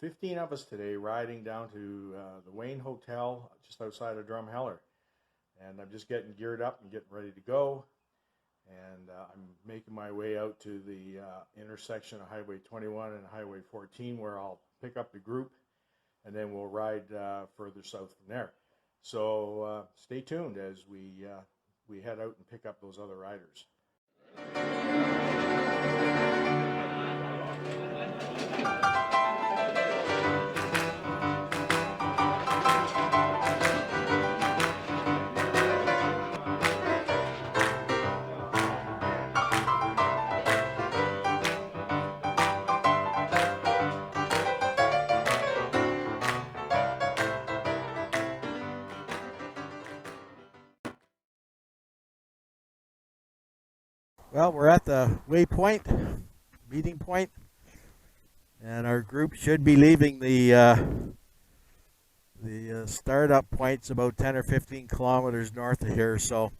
15 of us today riding down to the Wayne Hotel just outside of Drumheller. And I'm just getting geared up and getting ready to go. And I'm making my way out to the intersection of Highway 21 and Highway 14 where I'll pick up the group and then we'll ride further south from there. So stay tuned as we head out and pick up those other riders. Well, we're at the waypoint, meeting point, and our group should be leaving the startup point's about 10 or 15 kilometers north of here, so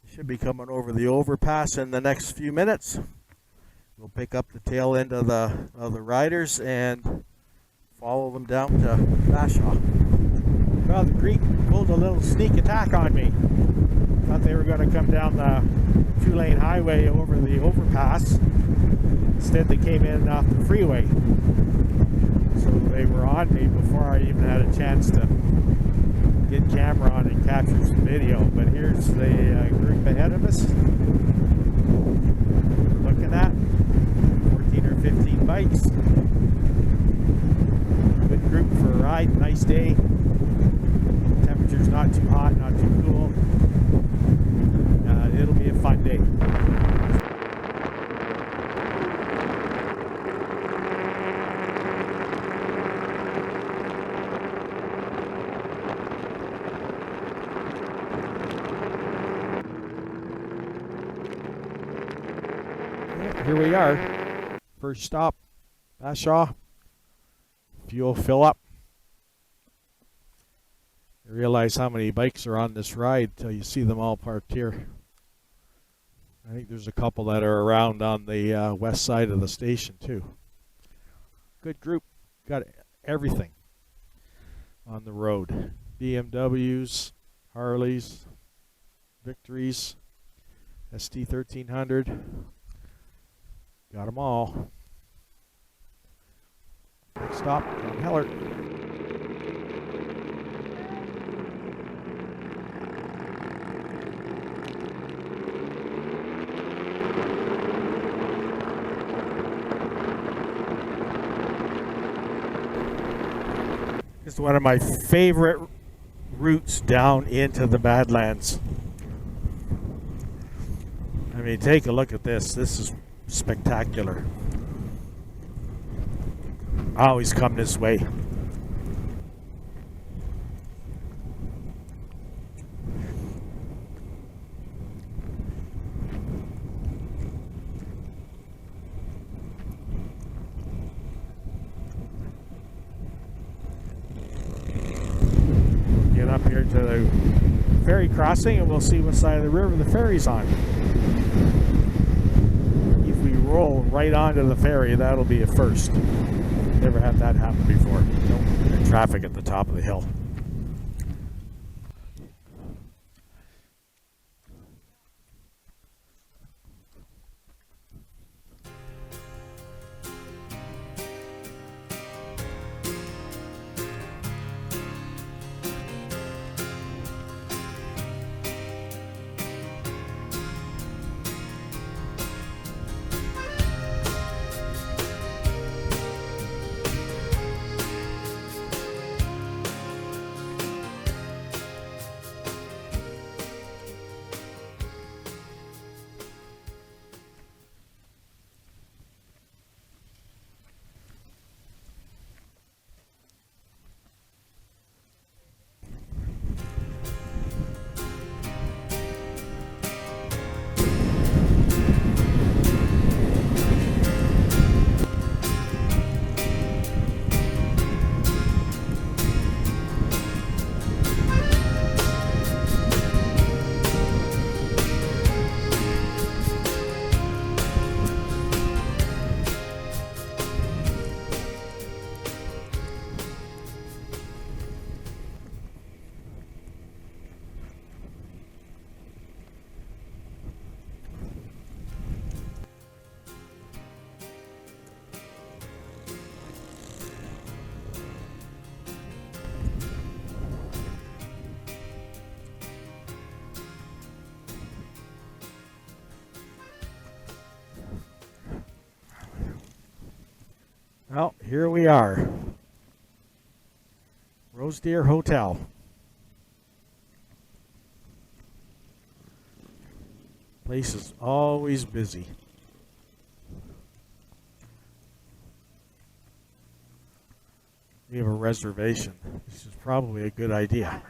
should be coming over the overpass in the next few minutes. We'll pick up the tail end of the riders and follow them down to Bashaw. Well, the Greek pulled a little sneak attack on me. Thought they were going to come down the 2-lane highway over the overpass. Instead, they came in off the freeway. So they were on me before I even had a chance to get camera on and capture some video. But here's the group ahead of us. We're looking at 14 or 15 bikes. Good group for a ride. Nice day. Temperature's not too hot, not too cool. It'll be a fun day. Here we are. First stop, Bashaw. Fuel fill up. You realize how many bikes are on this ride till you see them all parked here. I think there's a couple that are around on the west side of the station too. Good group. Got everything on the road. BMWs, Harleys, Victories, ST1300. Got them all. Next stop, Heller. It's one of my favorite routes down into the Badlands. I mean, take a look at this. This is spectacular. I always come this way. Get up here to the ferry crossing and we'll see what side of the river the ferry's on. If we roll right onto the ferry, that'll be a first. Never had that happen before. No traffic at the top of the hill. Well, here we are. Rose Deer Hotel. Place is always busy. We have a reservation. This is probably a good idea.